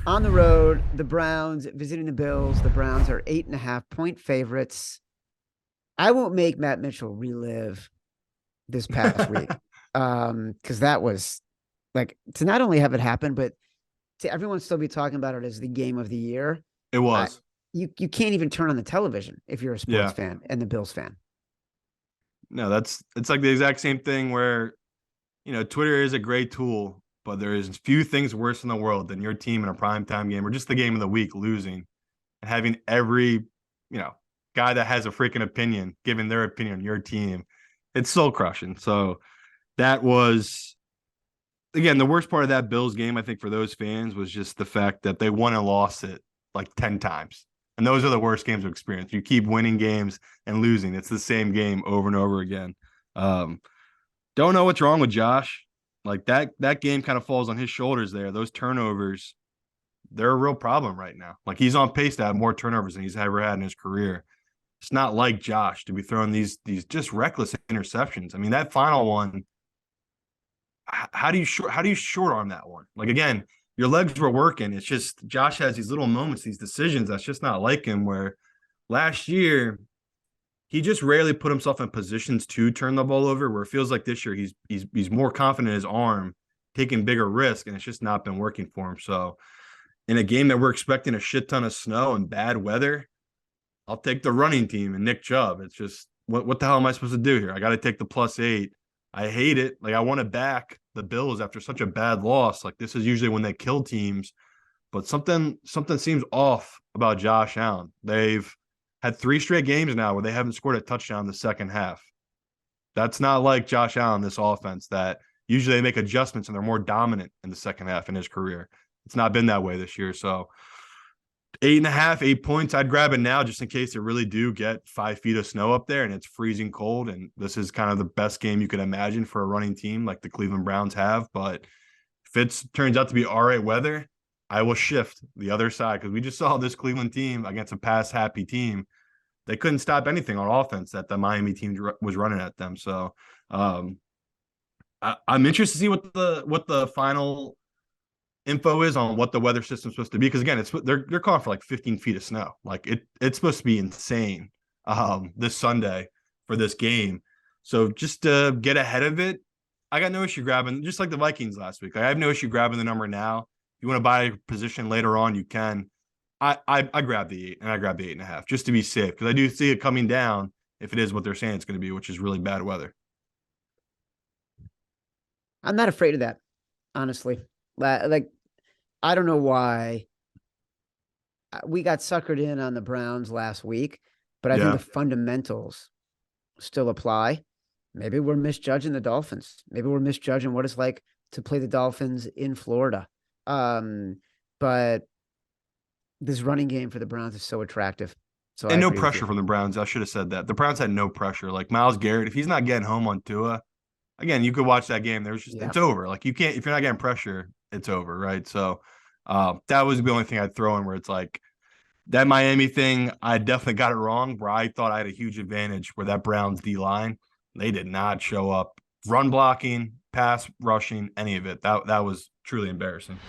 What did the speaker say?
On the road, the Browns visiting the Bills. The Browns are 8.5-point favorites. I won't make Matt Mitchell relive this past week. Because that was like to not only have it happen, but to everyone still be talking about it as the game of the year. It I, was. you can't even turn on the television if you're a sports Yeah. fan and the Bills fan. No, it's like the exact same thing where, Twitter is a great tool, but there is few things worse in the world than your team in a primetime game or just the game of the week losing and having every, guy that has a freaking opinion giving their opinion on your team. It's soul crushing. So that was, again, the worst part of that Bills game, I think, for those fans was just the fact that they won and lost it like 10 times. And those are the worst games of experience. You keep winning games and losing. It's the same game over and over again. Um, don't know what's wrong with Josh. Like that game kind of falls on his shoulders there. Those turnovers, they're a real problem right now. Like he's on pace to have more turnovers than he's ever had in his career. It's not like Josh to be throwing these just reckless interceptions. I mean, that final one, how do you short arm that one? Like again, your legs were working. It's just Josh has these little moments, these decisions that's just not like him. Where last year he just rarely put himself in positions to turn the ball over. Where it feels like this year he's more confident in his arm, taking bigger risk, and it's just not been working for him. So in a game that we're expecting a shit ton of snow and bad weather, I'll take the running team and Nick Chubb. It's just what the hell am I supposed to do here? I got to take the +8. I hate it. Like I want to back the Bills after such a bad loss. Like this is usually when they kill teams, but something seems off about Josh Allen. They've had 3 straight games now where they haven't scored a touchdown in the second half. That's not like Josh Allen, this offense that usually they make adjustments and they're more dominant in the second half in his career. It's not been that way this year. So 8.5, 8 points. I'd grab it now just in case they really do get 5 feet of snow up there and it's freezing cold. And this is kind of the best game you could imagine for a running team like the Cleveland Browns have. But if it turns out to be all right weather, I will shift the other side because we just saw this Cleveland team against a pass happy team. They couldn't stop anything on offense that the Miami team was running at them. So I'm interested to see what the final info is on what the weather system's supposed to be because again they're calling for like 15 feet of snow. Like it's supposed to be insane this Sunday for this game. So just to get ahead of it, I got no issue grabbing, just like the Vikings last week. I have no issue grabbing the number now. If you want to buy a position later on, you can. I grab the 8 and I grab the 8.5 just to be safe because I do see it coming down if it is what they're saying it's going to be, which is really bad weather. I'm not afraid of that, honestly. Like, I don't know why we got suckered in on the Browns last week, but I think Yeah. the fundamentals still apply. Maybe we're misjudging the Dolphins. Maybe we're misjudging what it's like to play the Dolphins in Florida. But this running game for the Browns is so attractive. So I And no agree with you. pressure from the Browns. I should have said that. The Browns had no pressure. Like Myles Garrett, if he's not getting home on Tua, again, you could watch that game. There's just Yeah. it's over. Like you can't if you're not getting pressure, it's over, right? So that was the only thing I'd throw in where it's like that Miami thing. I definitely got it wrong. Where I thought I had a huge advantage. Where that Browns D line, they did not show up. Run blocking, pass rushing, any of it. That was truly embarrassing.